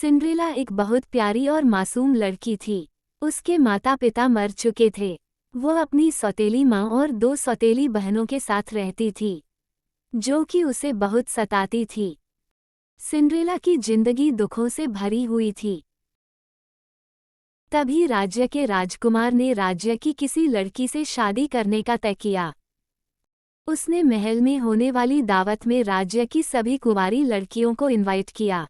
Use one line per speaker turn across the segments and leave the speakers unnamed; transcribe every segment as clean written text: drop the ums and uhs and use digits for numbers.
Cinderella एक बहुत प्यारी और मासूम लड़की थी। उसके माता पिता मर चुके थे। वो अपनी सौतेली माँ और 2 सौतेली बहनों के साथ रहती थी, जो कि उसे बहुत सताती थी। सिंड्रेला की जिंदगी दुखों से भरी हुई थी। तभी राज्य के राजकुमार ने राज्य की किसी लड़की से शादी करने का तय किया। उसने महल में होने वाली दावत में राज्य की सभी कुंवारी लड़कियों को इनवाइट किया।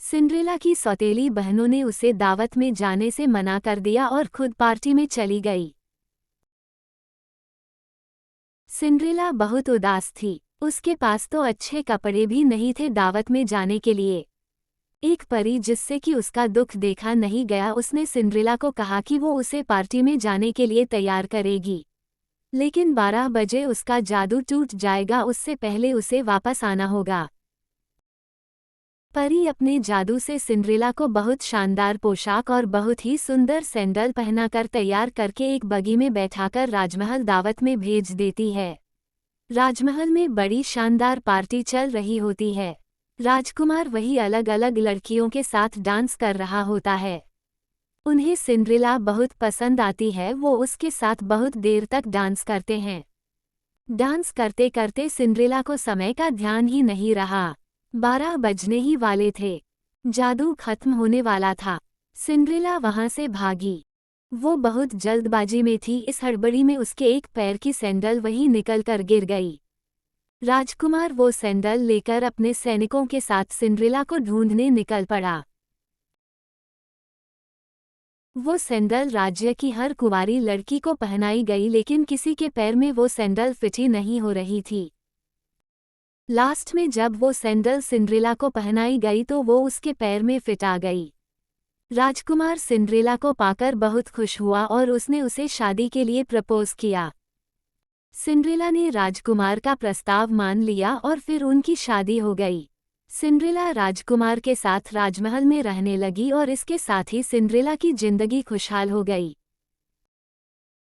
सिंड्रेला की सौतेली बहनों ने उसे दावत में जाने से मना कर दिया और खुद पार्टी में चली गई। सिंड्रेला बहुत उदास थी। उसके पास तो अच्छे कपड़े भी नहीं थे दावत में जाने के लिए। एक परी जिससे कि उसका दुख देखा नहीं गया, उसने सिंड्रेला को कहा कि वो उसे पार्टी में जाने के लिए तैयार करेगी, लेकिन 12 बजे उसका जादू टूट जाएगा, उससे पहले उसे वापस आना होगा। परी अपने जादू से सिंड्रेला को बहुत शानदार पोशाक और बहुत ही सुंदर सैंडल पहनाकर तैयार करके एक बगी में बैठाकर राजमहल दावत में भेज देती है। राजमहल में बड़ी शानदार पार्टी चल रही होती है। राजकुमार वही अलग अलग लड़कियों के साथ डांस कर रहा होता है। उन्हें सिंड्रेला बहुत पसंद आती है। वो उसके साथ बहुत देर तक डांस करते हैं। डांस करते करते सिंड्रेला को समय का ध्यान ही नहीं रहा। 12 बजने ही वाले थे। जादू खत्म होने वाला था। सिंड्रेला वहां से भागी। वो बहुत जल्दबाजी में थी। इस हड़बड़ी में उसके एक पैर की सैंडल वहीं निकलकर गिर गई। राजकुमार वो सैंडल लेकर अपने सैनिकों के साथ सिंड्रेला को ढूंढने निकल पड़ा। वो सैंडल राज्य की हर कुंवारी लड़की को पहनाई गई, लेकिन किसी के पैर में वो सैंडल फिट ही नहीं हो रही थी। लास्ट में जब वो सैंडल सिंड्रेला को पहनाई गई तो वो उसके पैर में फिट आ गई। राजकुमार सिंड्रेला को पाकर बहुत खुश हुआ और उसने उसे शादी के लिए प्रपोज किया। सिंड्रेला ने राजकुमार का प्रस्ताव मान लिया और फिर उनकी शादी हो गई। सिंड्रेला राजकुमार के साथ राजमहल में रहने लगी और इसके साथ ही सिंड्रेला की जिंदगी खुशहाल हो गई।